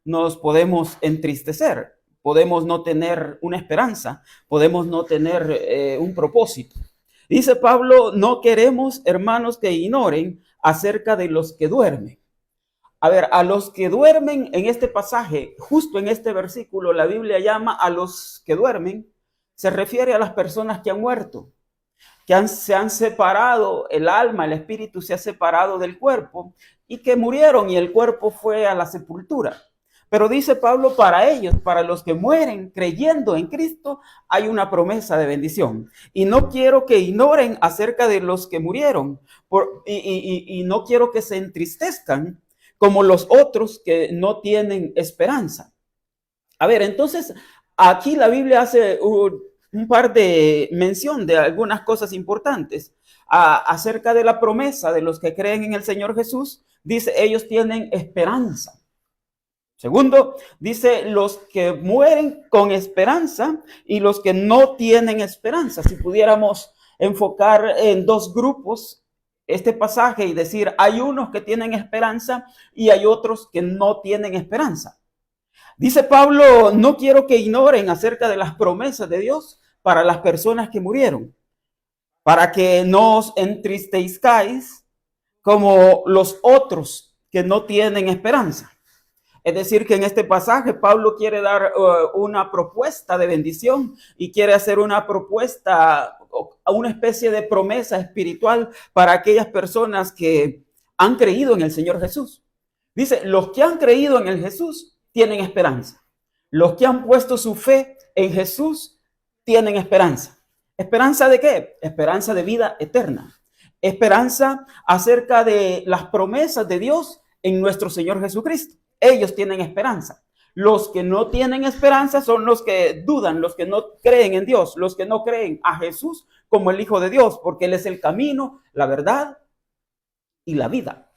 nos podemos entristecer, podemos no tener una esperanza, podemos no tener un propósito. Dice Pablo, no queremos, hermanos, que ignoren acerca de los que duermen. A ver, a los que duermen en este pasaje, justo en este versículo, la Biblia llama a los que duermen, se refiere a las personas que han muerto, se han separado, el alma, el espíritu se ha separado del cuerpo y que murieron y el cuerpo fue a la sepultura. Pero dice Pablo, para ellos, para los que mueren creyendo en Cristo, hay una promesa de bendición. Y no quiero que ignoren acerca de los que murieron y no quiero que se entristezcan como los otros que no tienen esperanza. A ver, entonces, aquí la Biblia hace un par de mención de algunas cosas importantes acerca de la promesa de los que creen en el Señor Jesús. Dice, ellos tienen esperanza. Segundo, dice los que mueren con esperanza y los que no tienen esperanza. Si pudiéramos enfocar en dos grupos este pasaje y decir, hay unos que tienen esperanza y hay otros que no tienen esperanza. Dice Pablo, no quiero que ignoren acerca de las promesas de Dios para las personas que murieron, para que no os entristezcáis como los otros que no tienen esperanza. Es decir, que en este pasaje Pablo quiere dar una propuesta de bendición y quiere hacer una propuesta, una especie de promesa espiritual para aquellas personas que han creído en el Señor Jesús. Dice, los que han creído en el Jesús tienen esperanza. Los que han puesto su fe en Jesús tienen esperanza. ¿Esperanza de qué? Esperanza de vida eterna. Esperanza acerca de las promesas de Dios en nuestro Señor Jesucristo. Ellos tienen esperanza. Los que no tienen esperanza son los que dudan, los que no creen en Dios, los que no creen a Jesús como el Hijo de Dios, porque Él es el camino, la verdad y la vida.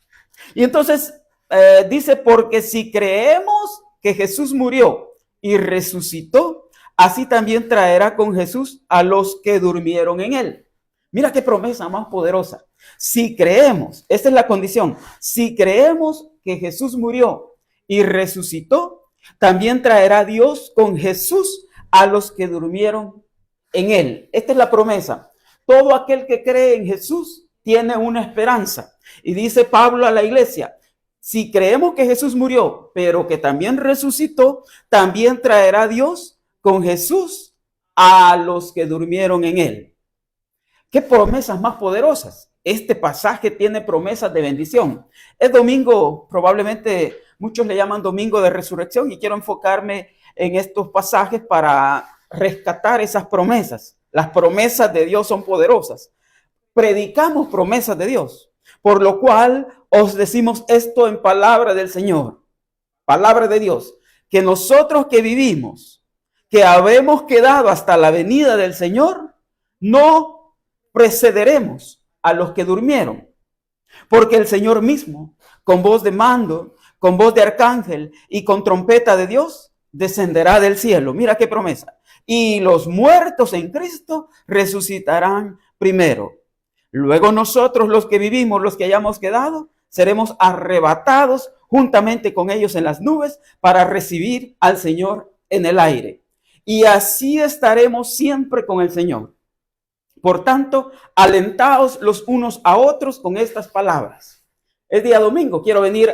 Y entonces dice, porque si creemos que Jesús murió y resucitó, así también traerá con Jesús a los que durmieron en Él. Mira qué promesa más poderosa. Si creemos, esta es la condición, si creemos que Jesús murió y resucitó, también traerá Dios con Jesús a los que durmieron en Él. Esta es la promesa. Todo aquel que cree en Jesús tiene una esperanza. Y dice Pablo a la iglesia, si creemos que Jesús murió, pero que también resucitó, también traerá Dios con Jesús a los que durmieron en Él. ¿Qué promesas más poderosas? Este pasaje tiene promesas de bendición. Es domingo, probablemente muchos le llaman domingo de resurrección, y quiero enfocarme en estos pasajes para rescatar esas promesas. Las promesas de Dios son poderosas. Predicamos promesas de Dios, por lo cual os decimos esto en palabra del Señor, palabra de Dios, que nosotros que vivimos, que habemos quedado hasta la venida del Señor, no precederemos a los que durmieron, porque el Señor mismo, con voz de mando, con voz de arcángel y con trompeta de Dios, descenderá del cielo. Mira qué promesa. Y los muertos en Cristo resucitarán primero. Luego nosotros, los que vivimos, los que hayamos quedado, seremos arrebatados juntamente con ellos en las nubes para recibir al Señor en el aire. Y así estaremos siempre con el Señor. Por tanto, alentaos los unos a otros con estas palabras. Es día domingo, quiero venir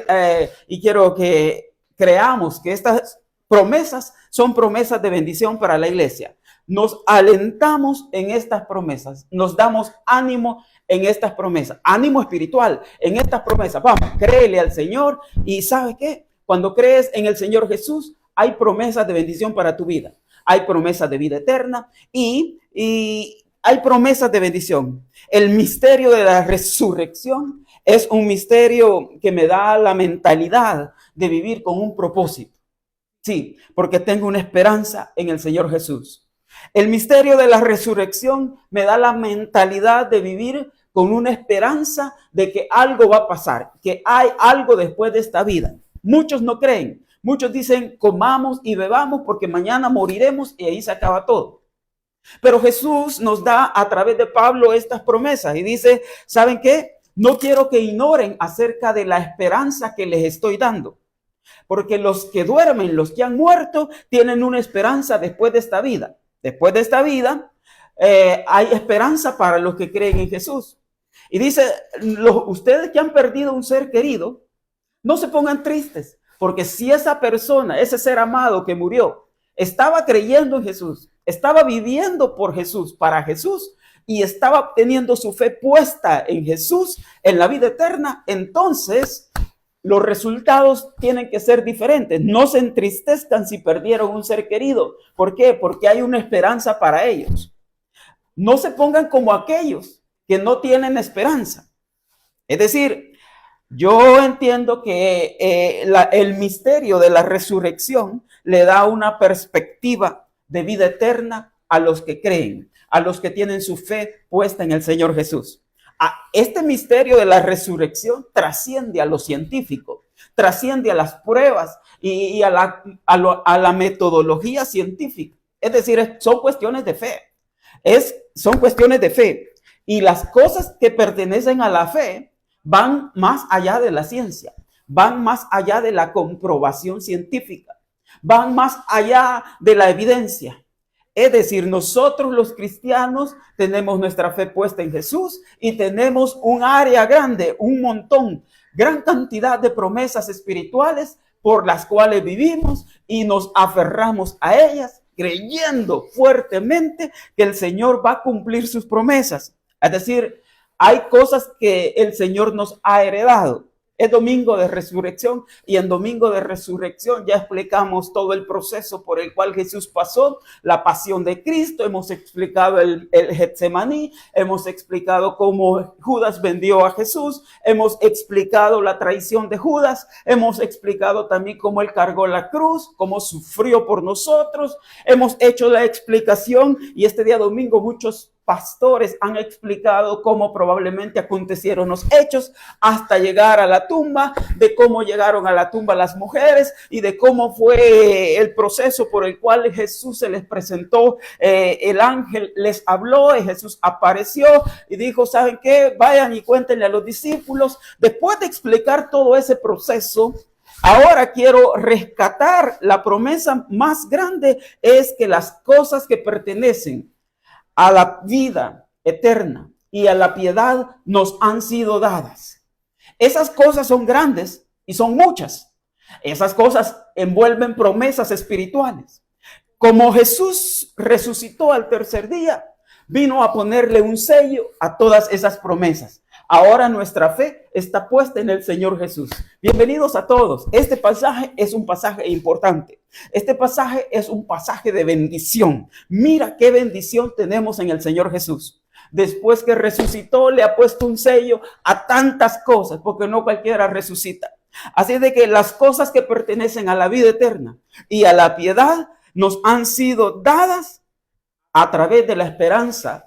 y quiero que creamos que estas promesas son promesas de bendición para la iglesia. Nos alentamos en estas promesas, nos damos ánimo en estas promesas, ánimo espiritual en estas promesas. Vamos, créele al Señor y ¿sabe qué? Cuando crees en el Señor Jesús, hay promesas de bendición para tu vida. Hay promesas de vida eterna y hay promesas de bendición. El misterio de la resurrección es un misterio que me da la mentalidad de vivir con un propósito. Sí, porque tengo una esperanza en el Señor Jesús. El misterio de la resurrección me da la mentalidad de vivir con una esperanza de que algo va a pasar, que hay algo después de esta vida. Muchos no creen. Muchos dicen, comamos y bebamos porque mañana moriremos y ahí se acaba todo. Pero Jesús nos da a través de Pablo estas promesas y dice, ¿saben qué? No quiero que ignoren acerca de la esperanza que les estoy dando. Porque los que duermen, los que han muerto, tienen una esperanza después de esta vida. Después de esta vida hay esperanza para los que creen en Jesús. Y dice, ustedes que han perdido un ser querido, no se pongan tristes, porque si esa persona, ese ser amado que murió, estaba creyendo en Jesús, estaba viviendo por Jesús, para Jesús, y estaba teniendo su fe puesta en Jesús, en la vida eterna, entonces los resultados tienen que ser diferentes. No se entristezcan si perdieron un ser querido. ¿Por qué? Porque hay una esperanza para ellos. No se pongan como aquellos que no tienen esperanza. Es decir, yo entiendo que el misterio de la resurrección le da una perspectiva de vida eterna a los que creen, a los que tienen su fe puesta en el Señor Jesús. Este misterio de la resurrección trasciende a lo científico, trasciende a las pruebas y a la metodología científica. Es decir, son cuestiones de fe. Son cuestiones de fe. Y las cosas que pertenecen a la fe van más allá de la ciencia, van más allá de la comprobación científica, van más allá de la evidencia. Es decir, nosotros los cristianos tenemos nuestra fe puesta en Jesús y tenemos un área grande, un montón, gran cantidad de promesas espirituales por las cuales vivimos y nos aferramos a ellas, creyendo fuertemente que el Señor va a cumplir sus promesas. Es decir, hay cosas que el Señor nos ha heredado. Es domingo de resurrección y en domingo de resurrección ya explicamos todo el proceso por el cual Jesús pasó, la pasión de Cristo, hemos explicado el Getsemaní, hemos explicado cómo Judas vendió a Jesús, hemos explicado la traición de Judas, hemos explicado también cómo él cargó la cruz, cómo sufrió por nosotros, hemos hecho la explicación y este día domingo muchos pastores han explicado cómo probablemente acontecieron los hechos hasta llegar a la tumba, de cómo llegaron a la tumba las mujeres y de cómo fue el proceso por el cual Jesús se les presentó. El ángel les habló y Jesús apareció y dijo, ¿saben qué? Vayan y cuéntenle a los discípulos. Después de explicar todo ese proceso, ahora quiero rescatar la promesa más grande, es que las cosas que pertenecen a la vida eterna y a la piedad nos han sido dadas. Esas cosas son grandes y son muchas. Esas cosas envuelven promesas espirituales. Como Jesús resucitó al tercer día, vino a ponerle un sello a todas esas promesas. Ahora nuestra fe está puesta en el Señor Jesús. Bienvenidos a todos. Este pasaje es un pasaje importante. Este pasaje es un pasaje de bendición. Mira qué bendición tenemos en el Señor Jesús. Después que resucitó, le ha puesto un sello a tantas cosas, porque no cualquiera resucita. Así de que las cosas que pertenecen a la vida eterna y a la piedad nos han sido dadas a través de la esperanza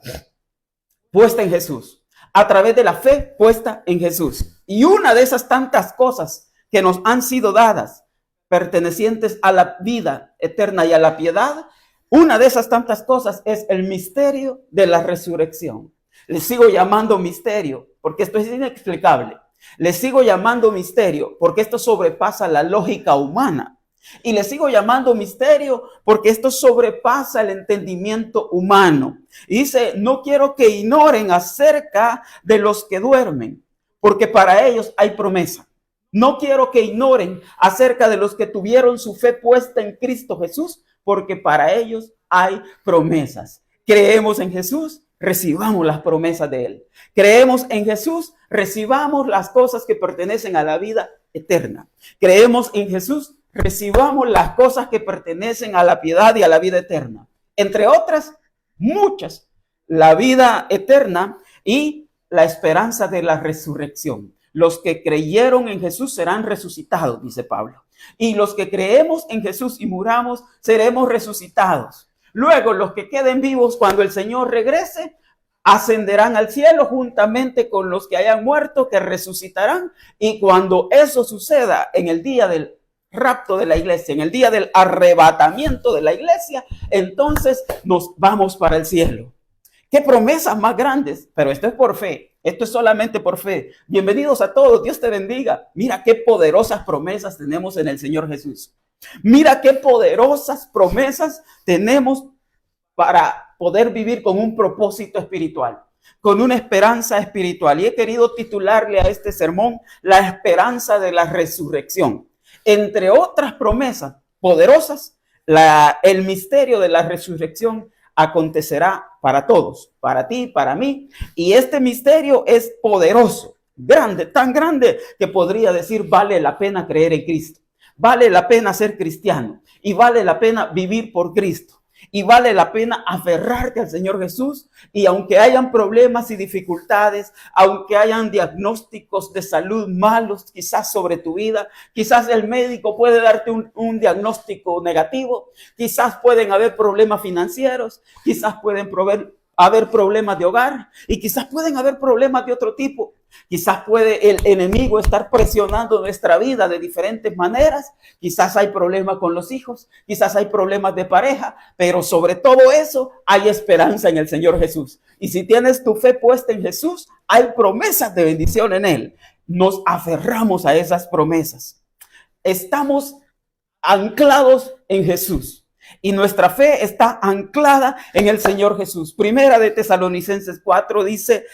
puesta en Jesús. A través de la fe puesta en Jesús. Y una de esas tantas cosas que nos han sido dadas, pertenecientes a la vida eterna y a la piedad, una de esas tantas cosas es el misterio de la resurrección. Le sigo llamando misterio porque esto es inexplicable. Le sigo llamando misterio porque esto sobrepasa la lógica humana. Y le sigo llamando misterio porque esto sobrepasa el entendimiento humano. Y dice, no quiero que ignoren acerca de los que duermen, porque para ellos hay promesa. No quiero que ignoren acerca de los que tuvieron su fe puesta en Cristo Jesús, porque para ellos hay promesas. Creemos en Jesús, recibamos las promesas de Él. Creemos en Jesús, recibamos las cosas que pertenecen a la vida eterna. Creemos en Jesús, recibamos las cosas que pertenecen a la piedad y a la vida eterna. Entre otras, muchas. La vida eterna y la esperanza de la resurrección. Los que creyeron en Jesús serán resucitados, dice Pablo. Y los que creemos en Jesús y muramos, seremos resucitados. Luego, los que queden vivos cuando el Señor regrese, ascenderán al cielo juntamente con los que hayan muerto, que resucitarán. Y cuando eso suceda en el día del rapto de la iglesia, en el día del arrebatamiento de la iglesia, entonces nos vamos para el cielo. Qué promesas más grandes, pero esto es por fe. Esto es solamente por fe. Bienvenidos a todos. Dios te bendiga. Mira qué poderosas promesas tenemos en el Señor Jesús. Mira qué poderosas promesas tenemos para poder vivir con un propósito espiritual, con una esperanza espiritual. Y he querido titularle a este sermón la esperanza de la resurrección. Entre otras promesas poderosas, el misterio de la resurrección acontecerá para todos, para ti, para mí. Y este misterio es poderoso, grande, tan grande que podría decir vale la pena creer en Cristo. Vale la pena ser cristiano y vale la pena vivir por Cristo. Y vale la pena aferrarte al Señor Jesús. Y aunque hayan problemas y dificultades, aunque hayan diagnósticos de salud malos quizás sobre tu vida, quizás el médico puede darte un diagnóstico negativo, quizás pueden haber problemas financieros, quizás pueden haber problemas de hogar y quizás pueden haber problemas de otro tipo. Quizás puede el enemigo estar presionando nuestra vida de diferentes maneras. Quizás hay problemas con los hijos, quizás hay problemas de pareja, pero sobre todo eso hay esperanza en el Señor Jesús. Y si tienes tu fe puesta en Jesús, hay promesas de bendición en Él. Nos aferramos a esas promesas. Estamos anclados en Jesús. Y nuestra fe está anclada en el Señor Jesús. Primera de Tesalonicenses 4 dice,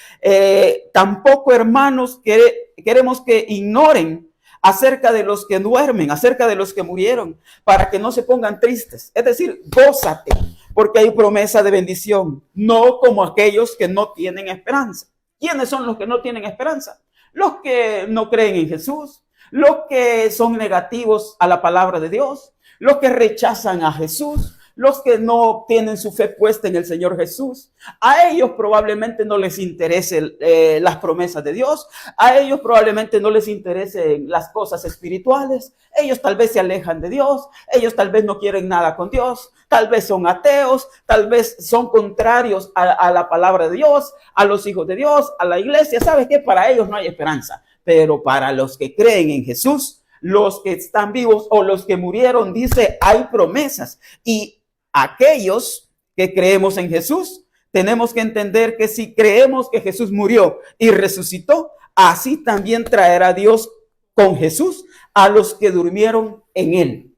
tampoco, hermanos, queremos que ignoren acerca de los que duermen, acerca de los que murieron, para que no se pongan tristes. Es decir, gózate, porque hay promesa de bendición, no como aquellos que no tienen esperanza. ¿Quiénes son los que no tienen esperanza? Los que no creen en Jesús, los que son negativos a la palabra de Dios, los que rechazan a Jesús, los que no tienen su fe puesta en el Señor Jesús. A ellos probablemente no les interesen las promesas de Dios. A ellos probablemente no les interesen las cosas espirituales. Ellos tal vez se alejan de Dios. Ellos tal vez no quieren nada con Dios. Tal vez son ateos. Tal vez son contrarios a la palabra de Dios, a los hijos de Dios, a la iglesia. ¿Sabes qué? Para ellos no hay esperanza. Pero para los que creen en Jesús, los que están vivos o los que murieron, dice, hay promesas. Y aquellos que creemos en Jesús, tenemos que entender que si creemos que Jesús murió y resucitó, así también traerá Dios con Jesús a los que durmieron en Él.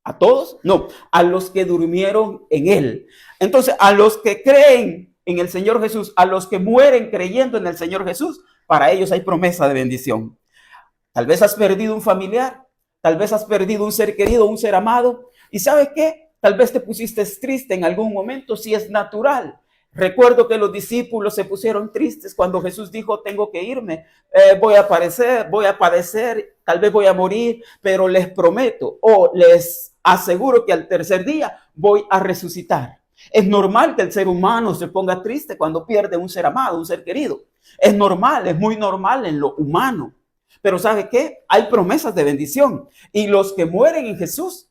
¿A todos? No, a los que durmieron en Él. Entonces, a los que creen en el Señor Jesús, a los que mueren creyendo en el Señor Jesús, para ellos hay promesa de bendición. Tal vez has perdido un familiar, tal vez has perdido un ser querido, un ser amado. ¿Y sabes qué? Tal vez te pusiste triste en algún momento, si es natural. Recuerdo que los discípulos se pusieron tristes cuando Jesús dijo, tengo que irme, voy a padecer, tal vez voy a morir, pero les prometo o les aseguro que al tercer día voy a resucitar. Es normal que el ser humano se ponga triste cuando pierde un ser amado, un ser querido. Es normal, es muy normal en lo humano. Pero ¿sabe qué? Hay promesas de bendición. Y los que mueren en Jesús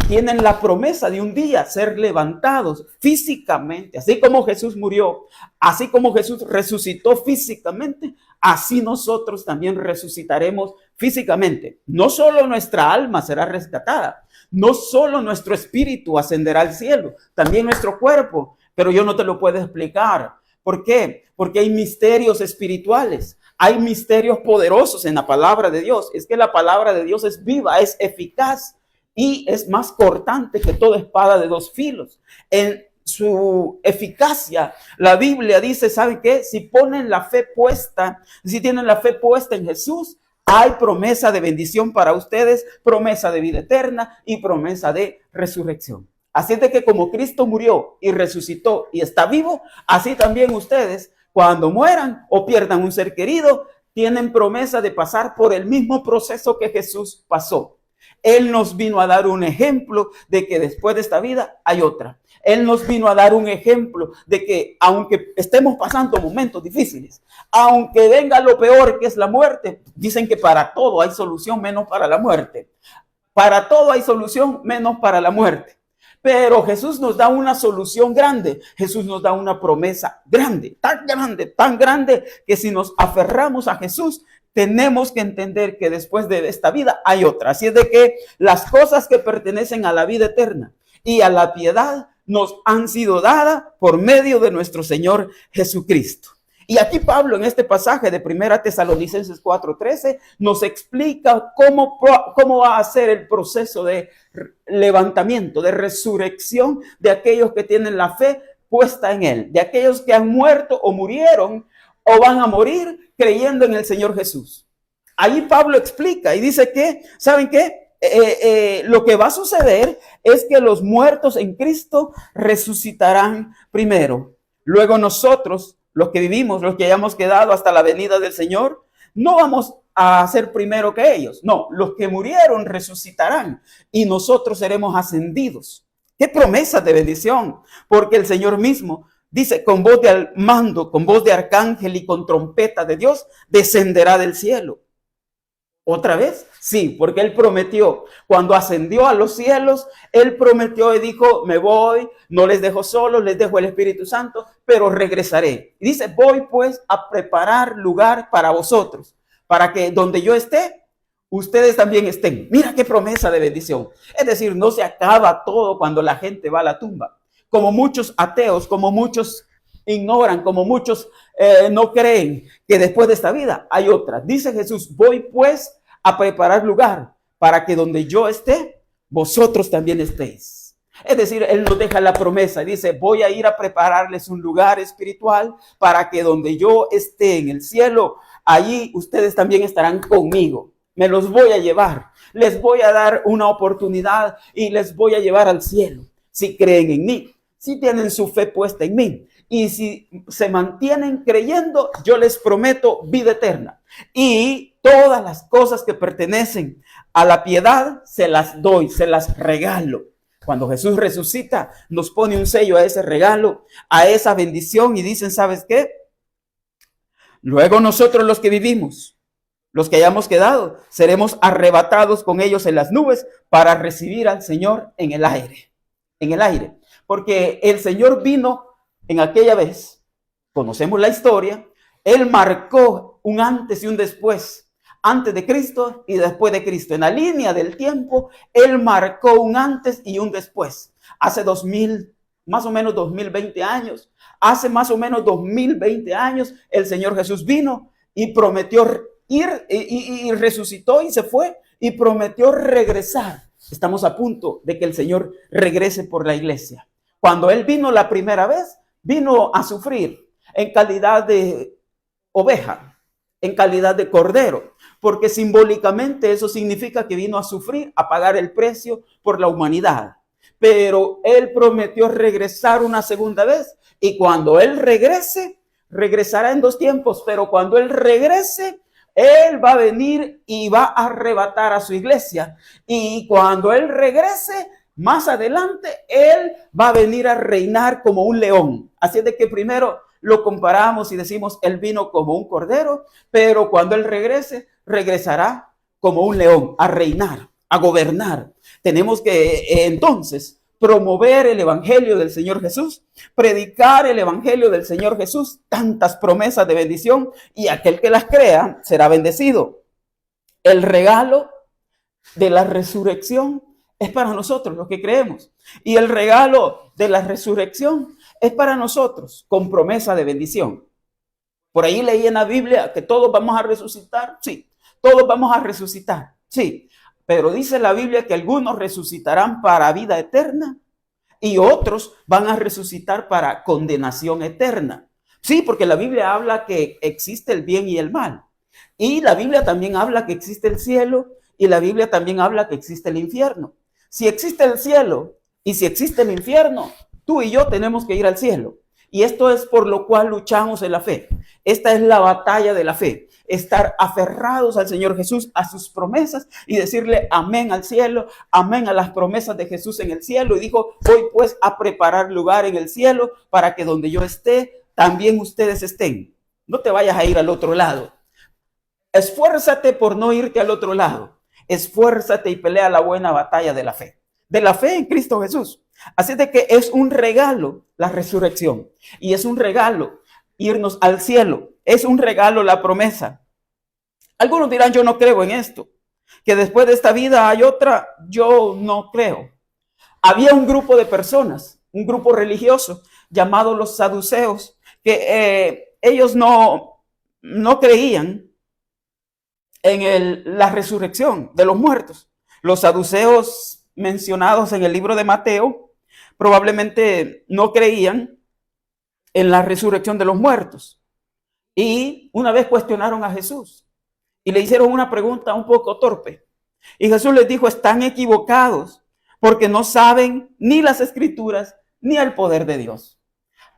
tienen la promesa de un día ser levantados físicamente. Así como Jesús murió, así como Jesús resucitó físicamente, así nosotros también resucitaremos físicamente. No solo nuestra alma será rescatada, no solo nuestro espíritu ascenderá al cielo, también nuestro cuerpo. Pero yo no te lo puedo explicar. ¿Por qué? Porque hay misterios espirituales. Hay misterios poderosos en la palabra de Dios. Es que la palabra de Dios es viva, es eficaz y es más cortante que toda espada de dos filos. En su eficacia, la Biblia dice, ¿saben qué? Si ponen la fe puesta, si tienen la fe puesta en Jesús, hay promesa de bendición para ustedes, promesa de vida eterna y promesa de resurrección. Así es de que como Cristo murió y resucitó y está vivo, así también ustedes, cuando mueran o pierdan un ser querido, tienen promesa de pasar por el mismo proceso que Jesús pasó. Él nos vino a dar un ejemplo de que después de esta vida hay otra. Él nos vino a dar un ejemplo de que aunque estemos pasando momentos difíciles, aunque venga lo peor que es la muerte, dicen que para todo hay solución menos para la muerte. Para todo hay solución menos para la muerte. Pero Jesús nos da una solución grande. Jesús nos da una promesa grande, tan grande que si nos aferramos a Jesús, tenemos que entender que después de esta vida hay otra. Así es de que las cosas que pertenecen a la vida eterna y a la piedad nos han sido dadas por medio de nuestro Señor Jesucristo. Y aquí Pablo en este pasaje de 1 Tesalonicenses 4:13 nos explica cómo va a ser el proceso de levantamiento, de resurrección de aquellos que tienen la fe puesta en él, de aquellos que han muerto o murieron o van a morir creyendo en el Señor Jesús. Ahí Pablo explica y dice que, ¿saben qué? Lo que va a suceder es que los muertos en Cristo resucitarán primero. Luego nosotros, los que vivimos, los que hayamos quedado hasta la venida del Señor, no vamos a ser primero que ellos. No, los que murieron resucitarán y nosotros seremos ascendidos. ¡Qué promesa de bendición! Porque el Señor mismo dice, con voz de mando, con voz de arcángel y con trompeta de Dios, descenderá del cielo. ¿Otra vez? Sí, porque Él prometió, cuando ascendió a los cielos, Él prometió y dijo, me voy, no les dejo solos, les dejo el Espíritu Santo, pero regresaré. Y dice, voy pues a preparar lugar para vosotros, para que donde yo esté, ustedes también estén. Mira qué promesa de bendición. Es decir, no se acaba todo cuando la gente va a la tumba. Como muchos ateos, como muchos ignoran, como muchos no creen que después de esta vida hay otra. Dice Jesús, voy pues a preparar lugar para que donde yo esté, vosotros también estéis. Es decir, Él nos deja la promesa y dice, voy a ir a prepararles un lugar espiritual para que donde yo esté en el cielo, allí ustedes también estarán conmigo. Me los voy a llevar, les voy a dar una oportunidad y les voy a llevar al cielo. Si creen en mí, si tienen su fe puesta en mí. Y si se mantienen creyendo, yo les prometo vida eterna. Y todas las cosas que pertenecen a la piedad, se las doy, se las regalo. Cuando Jesús resucita, nos pone un sello a ese regalo, a esa bendición y dicen, ¿sabes qué? Luego nosotros los que vivimos, los que hayamos quedado, seremos arrebatados con ellos en las nubes para recibir al Señor en el aire. En el aire. Porque el Señor vino en aquella vez, conocemos la historia, Él marcó un antes y un después, antes de Cristo y después de Cristo. En la línea del tiempo, Él marcó un antes y un después. Hace 2000, más o menos 2020 años, hace más o menos 2020 años, el Señor Jesús vino y prometió ir y resucitó y se fue y prometió regresar. Estamos a punto de que el Señor regrese por la iglesia. Cuando Él vino la primera vez, vino a sufrir en calidad de oveja, en calidad de cordero, porque simbólicamente eso significa que vino a sufrir, a pagar el precio por la humanidad. Pero Él prometió regresar una segunda vez y cuando Él regrese, regresará en dos tiempos, pero cuando Él regrese, Él va a venir y va a arrebatar a su iglesia. Y cuando Él regrese, más adelante, Él va a venir a reinar como un león. Así es de que primero lo comparamos y decimos, Él vino como un cordero, pero cuando Él regrese, regresará como un león, a reinar, a gobernar. Tenemos que entonces promover el evangelio del Señor Jesús, predicar el evangelio del Señor Jesús, tantas promesas de bendición, y aquel que las crea será bendecido. El regalo de la resurrección es para nosotros, los que creemos. Y el regalo de la resurrección es para nosotros, con promesa de bendición. Por ahí leí en la Biblia que todos vamos a resucitar. Sí, todos vamos a resucitar. Sí, pero dice la Biblia que algunos resucitarán para vida eterna y otros van a resucitar para condenación eterna. Sí, porque la Biblia habla que existe el bien y el mal. Y la Biblia también habla que existe el cielo y la Biblia también habla que existe el infierno. Si existe el cielo y si existe el infierno, tú y yo tenemos que ir al cielo. Y esto es por lo cual luchamos en la fe. Esta es la batalla de la fe. Estar aferrados al Señor Jesús, a sus promesas y decirle amén al cielo, amén a las promesas de Jesús en el cielo. Y dijo, voy pues a preparar lugar en el cielo para que donde yo esté, también ustedes estén. No te vayas a ir al otro lado. Esfuérzate por no irte al otro lado. Esfuérzate y pelea la buena batalla de la fe en Cristo Jesús. Así de que es un regalo la resurrección y es un regalo irnos al cielo. Es un regalo la promesa. Algunos dirán, yo no creo en esto, que después de esta vida hay otra. Yo no creo. Había un grupo de personas, un grupo religioso llamado los saduceos, que ellos no creían en la resurrección de los muertos. Los saduceos mencionados en el libro de Mateo probablemente no creían en la resurrección de los muertos. Y una vez cuestionaron a Jesús y le hicieron una pregunta un poco torpe. Y Jesús les dijo, están equivocados porque no saben ni las escrituras ni el poder de Dios.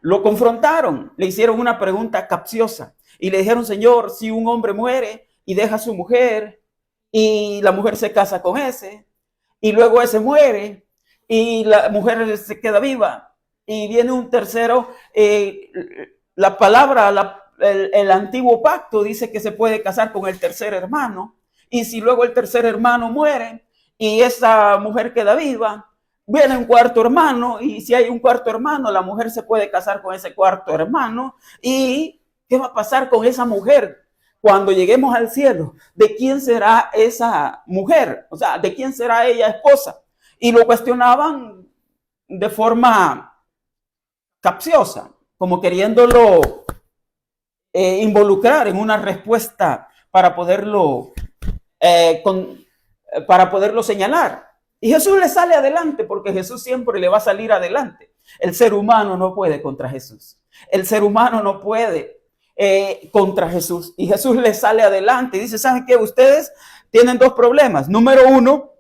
Lo confrontaron, le hicieron una pregunta capciosa y le dijeron, Señor, si un hombre muere y deja a su mujer y la mujer se casa con ese y luego ese muere y la mujer se queda viva y viene un tercero, la palabra, el antiguo pacto dice que se puede casar con el tercer hermano, y si luego el tercer hermano muere y esa mujer queda viva, viene un cuarto hermano, y si hay un cuarto hermano, la mujer se puede casar con ese cuarto hermano. ¿Y qué va a pasar con esa mujer cuando lleguemos al cielo? ¿De quién será esa mujer? O sea, ¿de quién será ella esposa? Y lo cuestionaban de forma capciosa, como queriéndolo involucrar en una respuesta para poderlo señalar. Y Jesús le sale adelante, porque Jesús siempre le va a salir adelante. El ser humano no puede contra Jesús. El ser humano no puede contra Jesús. Y Jesús le sale adelante y dice, ¿saben qué? Ustedes tienen dos problemas. Número uno,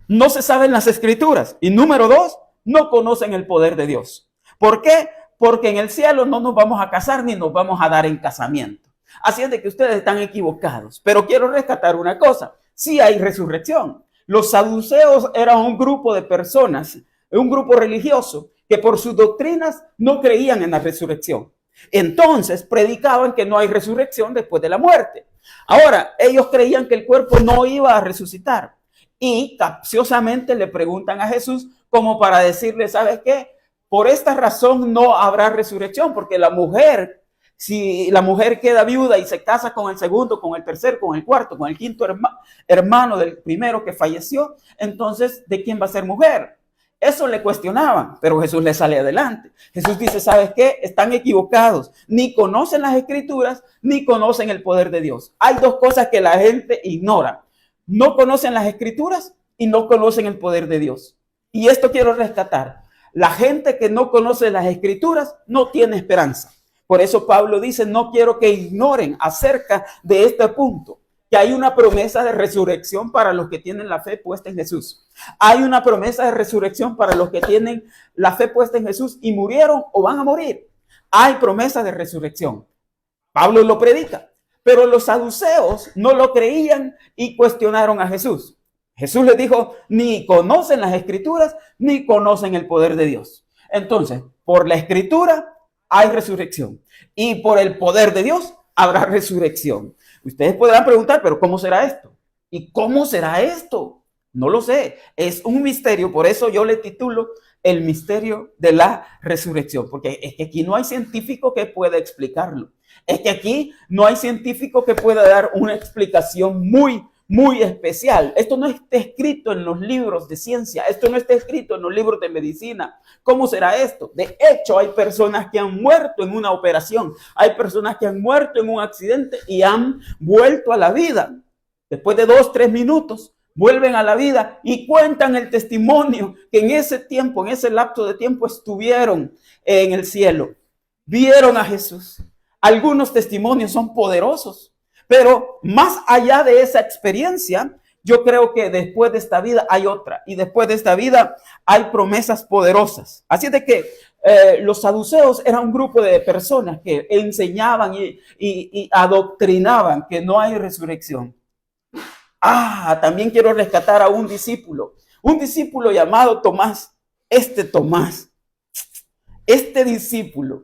no se saben las escrituras. Y número dos, no conocen el poder de Dios. ¿Por qué? Porque en el cielo no nos vamos a casar ni nos vamos a dar en casamiento. Así es de que ustedes están equivocados. Pero quiero rescatar una cosa. Sí hay resurrección. Los saduceos eran un grupo de personas, un grupo religioso, que por sus doctrinas no creían en la resurrección. Entonces predicaban que no hay resurrección después de la muerte. Ahora, ellos creían que el cuerpo no iba a resucitar. Y capciosamente le preguntan a Jesús como para decirle, ¿sabes qué? Por esta razón no habrá resurrección, porque la mujer, si la mujer queda viuda y se casa con el segundo, con el tercer, con el cuarto, con el quinto hermano del primero que falleció, entonces, ¿de quién va a ser mujer? Eso le cuestionaban, pero Jesús le sale adelante. Jesús dice, ¿sabes qué? Están equivocados. Ni conocen las escrituras, ni conocen el poder de Dios. Hay dos cosas que la gente ignora. No conocen las escrituras y no conocen el poder de Dios. Y esto quiero rescatar. La gente que no conoce las escrituras no tiene esperanza. Por eso Pablo dice, no quiero que ignoren acerca de este punto, que hay una promesa de resurrección para los que tienen la fe puesta en Jesús. Hay una promesa de resurrección para los que tienen la fe puesta en Jesús y murieron o van a morir. Hay promesa de resurrección. Pablo lo predica, pero los saduceos no lo creían y cuestionaron a Jesús. Jesús les dijo, ni conocen las escrituras, ni conocen el poder de Dios. Entonces, por la escritura hay resurrección y por el poder de Dios habrá resurrección. Ustedes podrán preguntar, pero ¿cómo será esto? ¿Y cómo será esto? No lo sé. Es un misterio, por eso yo le titulo el misterio de la resurrección, porque es que aquí no hay científico que pueda explicarlo. Es que aquí no hay científico que pueda dar una explicación muy especial. Esto no está escrito en los libros de ciencia, esto no está escrito en los libros de medicina. ¿Cómo será esto? De hecho, hay personas que han muerto en una operación, hay personas que han muerto en un accidente y han vuelto a la vida. Después de 2-3 minutos, vuelven a la vida y cuentan el testimonio que en ese tiempo, en ese lapso de tiempo estuvieron en el cielo. Vieron a Jesús. Algunos testimonios son poderosos. Pero más allá de esa experiencia, yo creo que después de esta vida hay otra. Y después de esta vida hay promesas poderosas. Así de que los saduceos eran un grupo de personas que enseñaban y adoctrinaban que no hay resurrección. También quiero rescatar a un discípulo llamado Tomás. Este discípulo,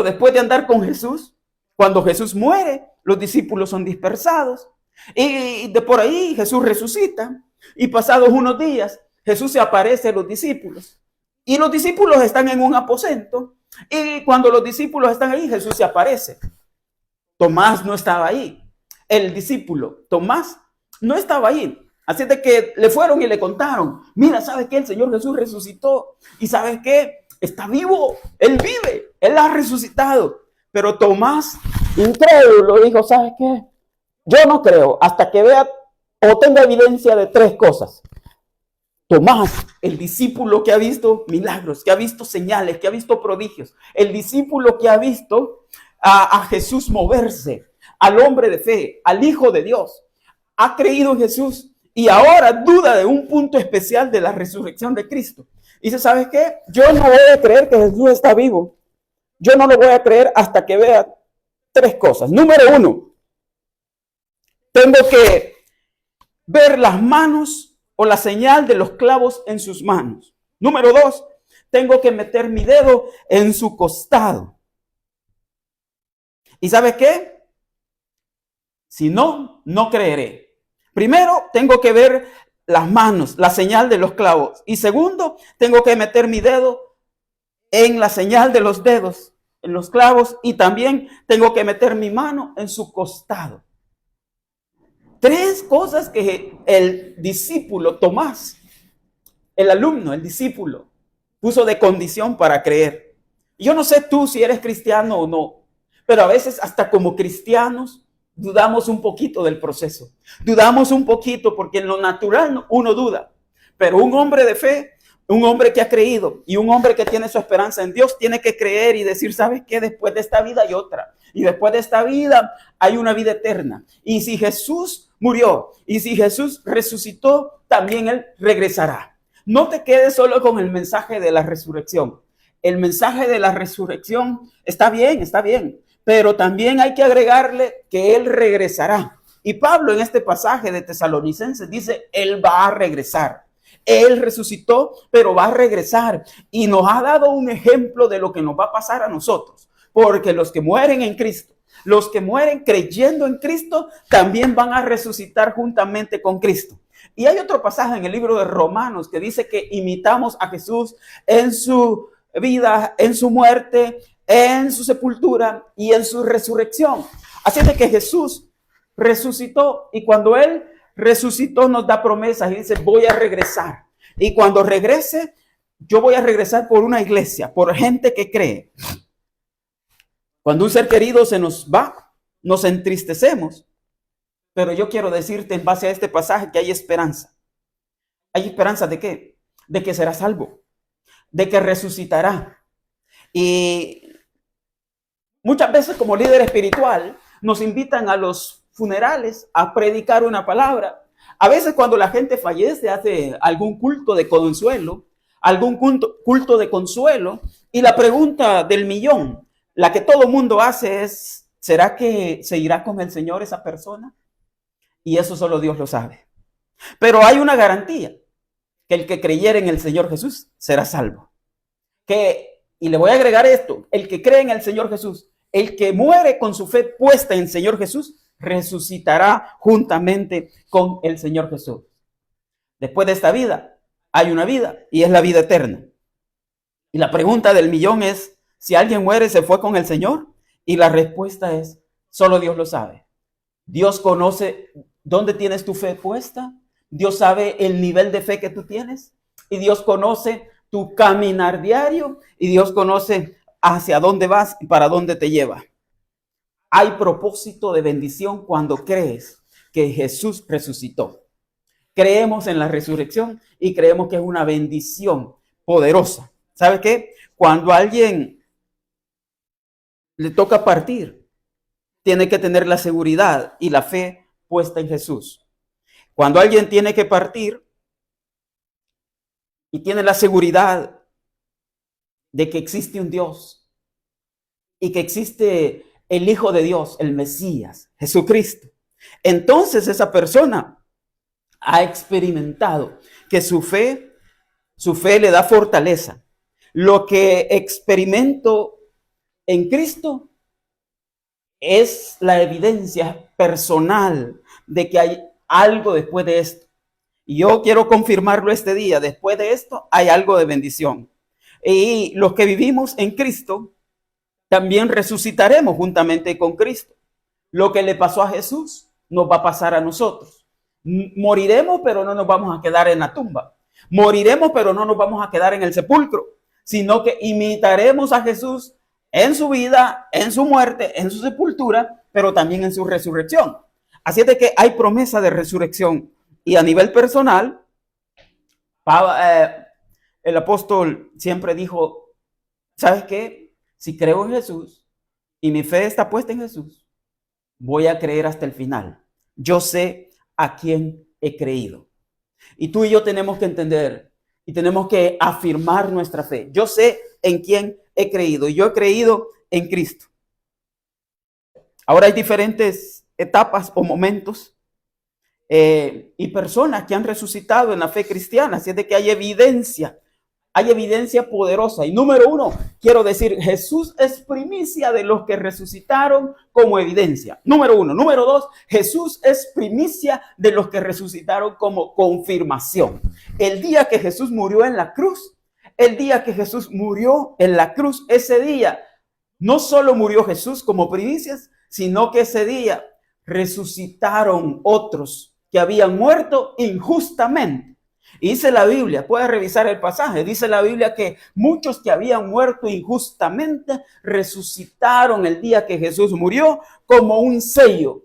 después de andar con Jesús, cuando Jesús muere, los discípulos son dispersados y de por ahí Jesús resucita y pasados unos días Jesús se aparece a los discípulos y los discípulos están en un aposento y cuando los discípulos están ahí Jesús se aparece. Tomás no estaba ahí, el discípulo Tomás no estaba ahí. Así de que le fueron y le contaron, mira, ¿sabes qué? El Señor Jesús resucitó y ¿sabes qué? está vivo, Él vive, Él ha resucitado. Pero Tomás, incrédulo, dijo, ¿sabes qué? Yo no creo hasta que vea o tenga evidencia de tres cosas. Tomás, el discípulo que ha visto milagros, que ha visto señales, que ha visto prodigios, el discípulo que ha visto a Jesús moverse, al hombre de fe, al Hijo de Dios, ha creído en Jesús y ahora duda de un punto especial de la resurrección de Cristo. Dice, ¿sabes qué? Yo no voy a creer que Jesús está vivo. Yo no lo voy a creer hasta que vea tres cosas. Número uno, tengo que ver las manos o la señal de los clavos en sus manos. Número dos, tengo que meter mi dedo en su costado. ¿Y sabes qué? Si no, no creeré. Primero, tengo que ver las manos, la señal de los clavos. Y segundo, tengo que meter mi dedo en la señal de los dedos, en los clavos. Y también tengo que meter mi mano en su costado. Tres cosas que el discípulo Tomás, el alumno, el discípulo, puso de condición para creer. Yo no sé tú si eres cristiano o no, pero a veces hasta como cristianos dudamos un poquito del proceso. Dudamos un poquito porque en lo natural uno duda. Pero un hombre de fe, un hombre que ha creído y un hombre que tiene su esperanza en Dios tiene que creer y decir, ¿sabes qué? Después de esta vida hay otra. Y después de esta vida hay una vida eterna. Y si Jesús murió y si Jesús resucitó, también Él regresará. No te quedes solo con el mensaje de la resurrección. El mensaje de la resurrección está bien, pero también hay que agregarle que Él regresará. Y Pablo en este pasaje de Tesalonicenses dice, Él va a regresar. Él resucitó, pero va a regresar. Y nos ha dado un ejemplo de lo que nos va a pasar a nosotros. Porque los que mueren en Cristo, los que mueren creyendo en Cristo, también van a resucitar juntamente con Cristo. Y hay otro pasaje en el libro de Romanos que dice que imitamos a Jesús en su vida, en su muerte, en su sepultura y en su resurrección. Así es de que Jesús resucitó y cuando Él resucitó nos da promesas y dice, voy a regresar. Y cuando regrese, yo voy a regresar por una iglesia, por gente que cree. Cuando un ser querido se nos va, nos entristecemos. Pero yo quiero decirte en base a este pasaje que hay esperanza. ¿Hay esperanza de qué? De que será salvo, de que resucitará. Y muchas veces como líder espiritual nos invitan a los funerales a predicar una palabra. A veces cuando la gente fallece hace algún culto de consuelo, culto de consuelo. Y la pregunta del millón, la que todo mundo hace es, ¿será que se irá con el Señor esa persona? Y eso solo Dios lo sabe. Pero hay una garantía, que el que creyere en el Señor Jesús será salvo. Y le voy a agregar esto, el que cree en el Señor Jesús, el que muere con su fe puesta en el Señor Jesús, resucitará juntamente con el Señor Jesús. Después de esta vida, hay una vida y es la vida eterna. Y la pregunta del millón es, si alguien muere, ¿se fue con el Señor? Y la respuesta es, solo Dios lo sabe. Dios conoce dónde tienes tu fe puesta. Dios sabe el nivel de fe que tú tienes. Y Dios conoce tu caminar diario. Y Dios conoce hacia dónde vas y para dónde te lleva. Hay propósito de bendición cuando crees que Jesús resucitó. Creemos en la resurrección y creemos que es una bendición poderosa. ¿Sabes qué? Cuando a alguien le toca partir, tiene que tener la seguridad y la fe puesta en Jesús. Cuando alguien tiene que partir y tiene la seguridad de que existe un Dios y que existe el Hijo de Dios, el Mesías, Jesucristo, entonces esa persona ha experimentado que su fe le da fortaleza. Lo que experimento en Cristo es la evidencia personal de que hay algo después de esto. Y yo quiero confirmarlo este día. Después de esto hay algo de bendición. Y los que vivimos en Cristo también resucitaremos juntamente con Cristo. Lo que le pasó a Jesús nos va a pasar a nosotros. Moriremos, pero no nos vamos a quedar en la tumba. Moriremos, pero no nos vamos a quedar en el sepulcro. sino que imitaremos a Jesús en su vida, en su muerte, en su sepultura, pero también en su resurrección. Así es de que hay promesa de resurrección. Y a nivel personal, el apóstol siempre dijo, ¿sabes qué? Si creo en Jesús y mi fe está puesta en Jesús, voy a creer hasta el final. Yo sé a quién he creído. Y tú y yo tenemos que entender y tenemos que afirmar nuestra fe. Yo sé en quién he creído y yo he creído en Cristo. Ahora hay diferentes etapas o momentos y personas que han resucitado en la fe cristiana. Así es de que hay evidencia poderosa. Y número uno, quiero decir, Jesús es primicia de los que resucitaron como evidencia. Número uno. Número dos, Jesús es primicia de los que resucitaron como confirmación. El día que Jesús murió en la cruz, ese día, no solo murió Jesús como primicias, sino que ese día resucitaron otros que habían muerto injustamente. Y dice la Biblia, puedes revisar el pasaje, dice la Biblia que muchos que habían muerto injustamente resucitaron el día que Jesús murió como un sello.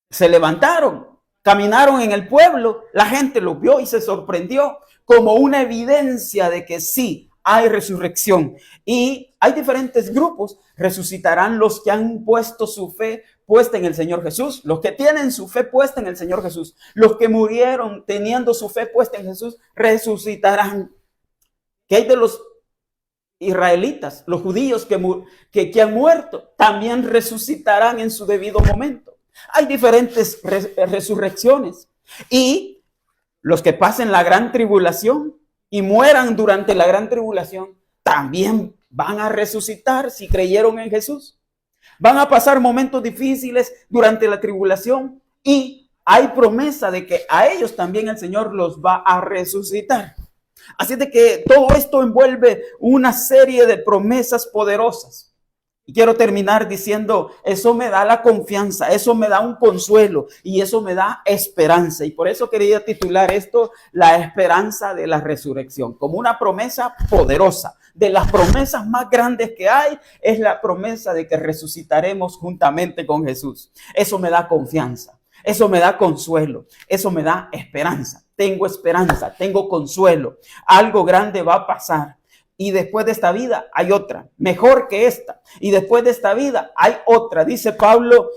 Se levantaron, caminaron en el pueblo, la gente los vio y se sorprendió como una evidencia de que sí, hay resurrección. Y hay diferentes grupos. Resucitarán los que han puesto su fe puesta en el Señor Jesús, los que tienen su fe puesta en el Señor Jesús, los que murieron teniendo su fe puesta en Jesús, resucitarán. ¿Qué hay de los israelitas, los judíos que han muerto? También resucitarán en su debido momento. Hay diferentes resurrecciones. Y los que pasen la gran tribulación y mueran durante la gran tribulación, también van a resucitar si creyeron en Jesús. Van a pasar momentos difíciles durante la tribulación y hay promesa de que a ellos también el Señor los va a resucitar. Así de que todo esto envuelve una serie de promesas poderosas. Y quiero terminar diciendo, eso me da la confianza, eso me da un consuelo y eso me da esperanza. Y por eso quería titular esto, la esperanza de la resurrección, como una promesa poderosa. De las promesas más grandes que hay, es la promesa de que resucitaremos juntamente con Jesús. Eso me da confianza, eso me da consuelo, eso me da esperanza. Tengo consuelo. Algo grande va a pasar. Y después de esta vida hay otra, mejor que esta. Y después de esta vida hay otra. Dice Pablo,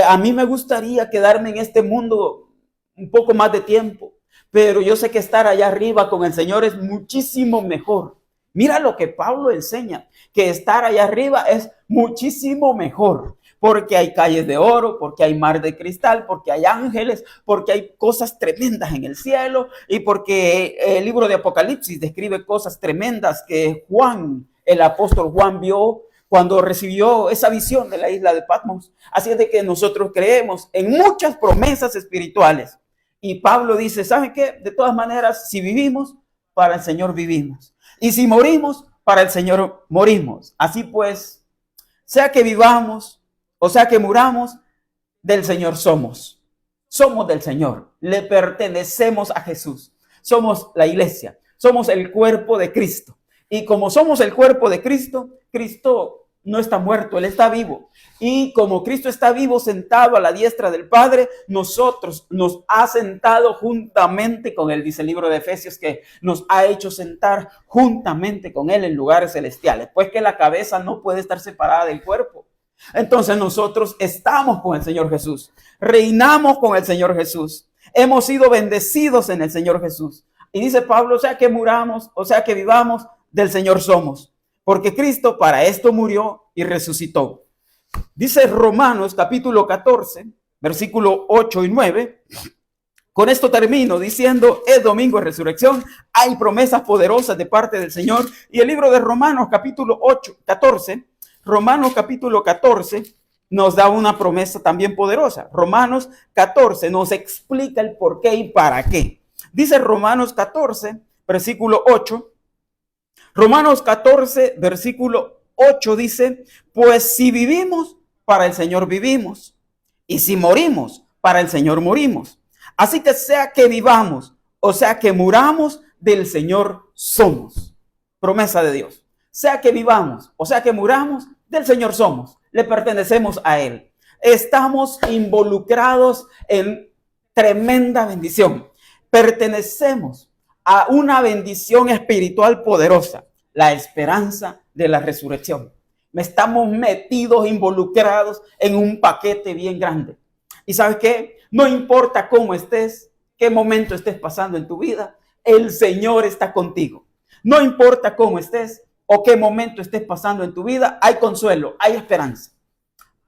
a mí me gustaría quedarme en este mundo un poco más de tiempo, pero yo sé que estar allá arriba con el Señor es muchísimo mejor. Mira lo que Pablo enseña, que estar allá arriba es muchísimo mejor. Porque hay calles de oro, porque hay mar de cristal, porque hay ángeles, porque hay cosas tremendas en el cielo y porque el libro de Apocalipsis describe cosas tremendas que Juan, el apóstol Juan, vio cuando recibió esa visión de la isla de Patmos. Así es de que nosotros creemos en muchas promesas espirituales. Y Pablo dice, ¿saben qué? De todas maneras, si vivimos, para el Señor vivimos. Y si morimos, para el Señor morimos. Así pues, sea que vivamos, o sea que muramos, del Señor somos. Somos del Señor. Le pertenecemos a Jesús. Somos la iglesia. Somos el cuerpo de Cristo. Y como somos el cuerpo de Cristo, Cristo no está muerto, Él está vivo. Y como Cristo está vivo, sentado a la diestra del Padre, nosotros nos ha sentado juntamente con Él. Dice el libro de Efesios que nos ha hecho sentar juntamente con Él en lugares celestiales. Pues que la cabeza no puede estar separada del cuerpo. Entonces nosotros estamos con el Señor Jesús, reinamos con el Señor Jesús, hemos sido bendecidos en el Señor Jesús. Y dice Pablo, o sea que muramos, o sea que vivamos, del Señor somos, porque Cristo para esto murió y resucitó. Dice Romanos capítulo 14, versículo 8 y 9. Con esto termino diciendo, es domingo de resurrección, hay promesas poderosas de parte del Señor. Y el libro de Romanos capítulo 14 nos da una promesa también poderosa. Romanos 14 nos explica el por qué y para qué. Dice Romanos 14, versículo 8. Romanos 14, versículo 8 dice, pues si vivimos, para el Señor vivimos. Y si morimos, para el Señor morimos. Así que sea que vivamos, o sea que muramos, del Señor somos. promesa de Dios. Sea que vivamos o sea que muramos, del Señor somos, le pertenecemos a Él. Estamos involucrados en tremenda bendición. Pertenecemos a una bendición espiritual poderosa, la esperanza de la resurrección. Estamos metidos, involucrados en un paquete bien grande. ¿Y sabes qué? No importa cómo estés, qué momento estés pasando en tu vida, el Señor está contigo. No importa cómo estés o qué momento estés pasando en tu vida, hay consuelo, hay esperanza.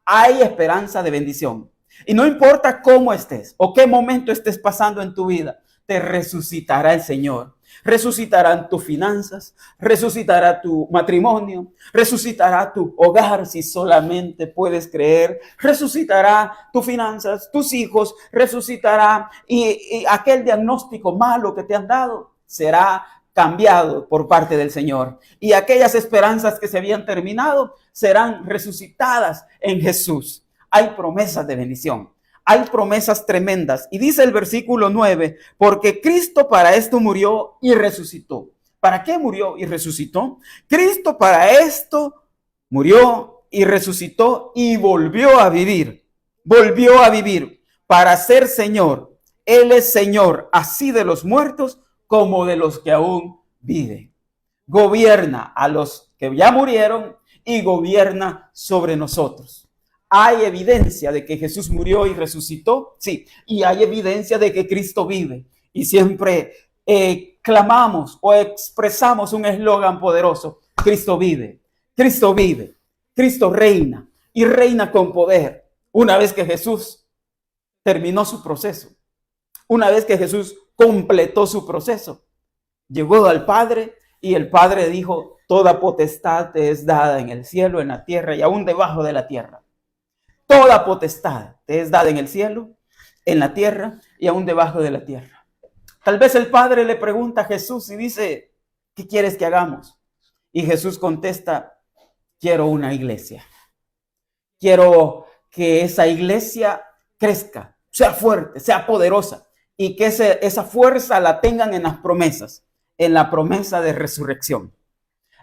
Hay esperanza de bendición. Y no importa cómo estés o qué momento estés pasando en tu vida, te resucitará el Señor. Resucitarán tus finanzas, resucitará tu matrimonio, resucitará tu hogar si solamente puedes creer, resucitará tus finanzas, tus hijos, resucitará y aquel diagnóstico malo que te han dado será cambiado por parte del Señor. Y aquellas esperanzas que se habían terminado serán resucitadas en Jesús. Hay promesas de bendición. Hay promesas tremendas. Y dice el versículo 9, porque Cristo para esto murió y resucitó. ¿Para qué murió y resucitó? Cristo para esto murió y resucitó y volvió a vivir. Volvió a vivir para ser Señor. Él es Señor así de los muertos como de los que aún viven. Gobierna a los que ya murieron y gobierna sobre nosotros. ¿Hay evidencia de que Jesús murió y resucitó? Sí, y hay evidencia de que Cristo vive. Y siempre clamamos o expresamos un eslogan poderoso. Cristo vive, Cristo vive, Cristo reina y reina con poder. Una vez que Jesús terminó su proceso, una vez que Jesús completó su proceso, llegó al Padre y el Padre dijo, toda potestad te es dada en el cielo, en la tierra y aún debajo de la tierra. Toda potestad te es dada en el cielo, en la tierra y aún debajo de la tierra. Tal vez el Padre le pregunta a Jesús y dice, ¿qué quieres que hagamos? Y Jesús contesta, quiero una iglesia. Quiero que esa iglesia crezca, sea fuerte, sea poderosa y que esa fuerza la tengan en las promesas, en la promesa de resurrección.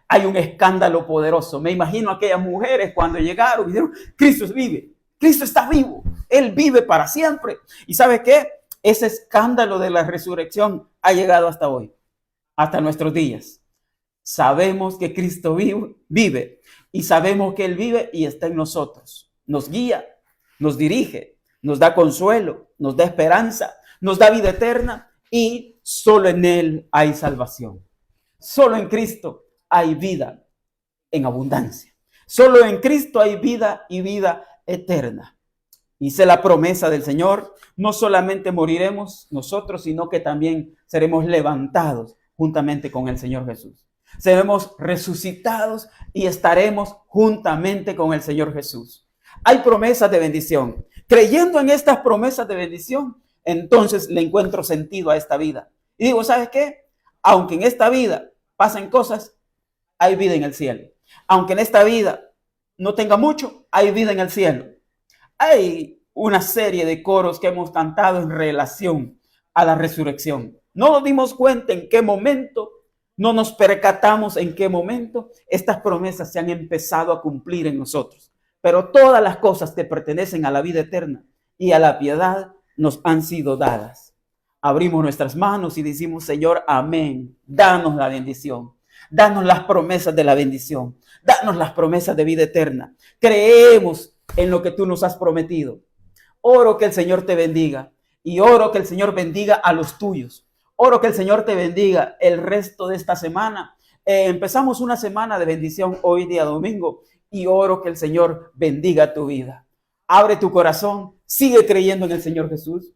Hay un escándalo poderoso. Me imagino a aquellas mujeres cuando llegaron y dijeron, Cristo vive. Cristo está vivo, Él vive para siempre. ¿Y sabe qué? Ese escándalo de la resurrección ha llegado hasta hoy, hasta nuestros días. Sabemos que Cristo vive y sabemos que Él vive y está en nosotros. Nos guía, nos dirige, nos da consuelo, nos da esperanza, nos da vida eterna y solo en Él hay salvación. Solo en Cristo hay vida en abundancia. Solo en Cristo hay vida y vida eterna. Dice la promesa del Señor, no solamente moriremos nosotros, sino que también seremos levantados juntamente con el Señor Jesús. Seremos resucitados y estaremos juntamente con el Señor Jesús. Hay promesas de bendición. Creyendo en estas promesas de bendición, entonces le encuentro sentido a esta vida. Y digo, ¿sabes qué? Aunque en esta vida pasen cosas, hay vida en el cielo. Aunque en esta vida no tenga mucho, hay vida en el cielo. Hay una serie de coros que hemos cantado en relación a la resurrección. No nos dimos cuenta en qué momento, no nos percatamos en qué momento estas promesas se han empezado a cumplir en nosotros. Pero todas las cosas que pertenecen a la vida eterna y a la piedad nos han sido dadas. Abrimos nuestras manos y decimos, Señor, amén. Danos la bendición. Danos las promesas de la bendición. Danos las promesas de vida eterna. Creemos en lo que tú nos has prometido. Oro que el Señor te bendiga y oro que el Señor bendiga a los tuyos. Oro que el Señor te bendiga el resto de esta semana. Empezamos una semana de bendición hoy día domingo y oro que el Señor bendiga tu vida. Abre tu corazón, sigue creyendo en el Señor Jesús.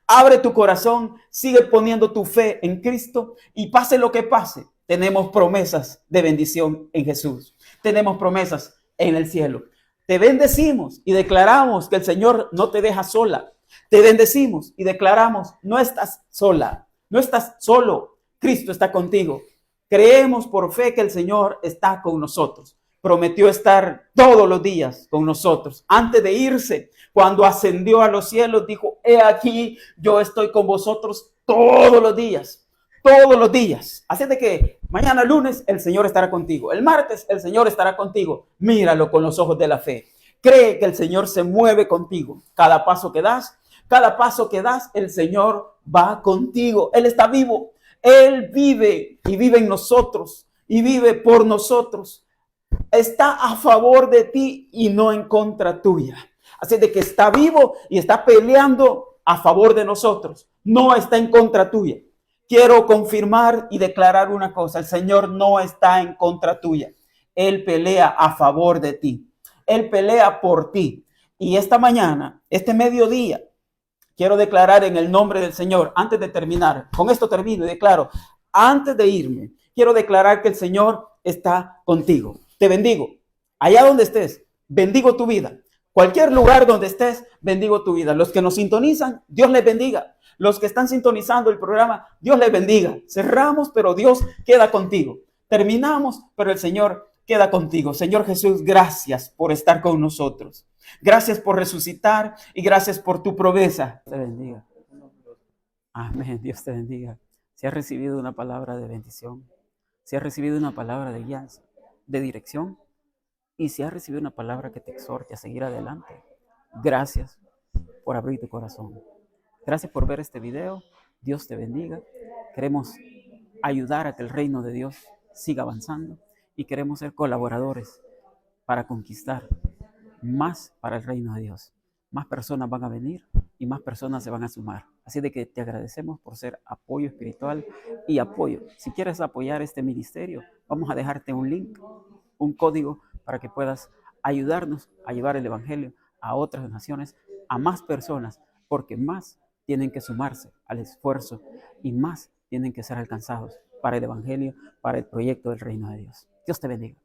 Abre tu corazón, sigue poniendo tu fe en Cristo y pase lo que pase. Tenemos promesas de bendición en Jesús. Tenemos promesas en el cielo. Te bendecimos y declaramos que el Señor no te deja sola. Te bendecimos y declaramos, no estás sola, no estás solo. Cristo está contigo. Creemos por fe que el Señor está con nosotros. Prometió estar todos los días con nosotros. Antes de irse, cuando ascendió a los cielos, dijo, he aquí, yo estoy con vosotros todos los días. todos los días. Así de que mañana lunes el Señor estará contigo. El martes el Señor estará contigo. Míralo con los ojos de la fe. Cree que el Señor se mueve contigo. Cada paso que das, el Señor va contigo. Él está vivo. Él vive y vive en nosotros y vive por nosotros. Está a favor de ti y no en contra tuya. Así de que está vivo y está peleando a favor de nosotros. No está en contra tuya. Quiero confirmar y declarar una cosa. El Señor no está en contra tuya. Él pelea a favor de ti. Él pelea por ti. Y esta mañana, este mediodía, quiero declarar en el nombre del Señor, antes de terminar, con esto termino y declaro, antes de irme, quiero declarar que el Señor está contigo. Te bendigo. Allá donde estés, bendigo tu vida. Cualquier lugar donde estés, bendigo tu vida. Los que nos sintonizan, Dios les bendiga. Los que están sintonizando el programa, Dios les bendiga. Cerramos, pero Dios queda contigo. Terminamos, pero el Señor queda contigo. Señor Jesús, gracias por estar con nosotros. Gracias por resucitar y gracias por tu promesa. Te bendiga. Amén. Dios te bendiga. Si has recibido una palabra de bendición, si has recibido una palabra de guía, de dirección, y si has recibido una palabra que te exhorte a seguir adelante, gracias por abrir tu corazón. Gracias por ver este video. Dios te bendiga. Queremos ayudar a que el reino de Dios siga avanzando y queremos ser colaboradores para conquistar más para el reino de Dios. Más personas van a venir y más personas se van a sumar. Así de que te agradecemos por ser apoyo espiritual y apoyo. Si quieres apoyar este ministerio, vamos a dejarte un link, un código para que puedas ayudarnos a llevar el evangelio a otras naciones, a más personas, porque más tienen que sumarse al esfuerzo y más tienen que ser alcanzados para el evangelio, para el proyecto del reino de Dios. Dios te bendiga.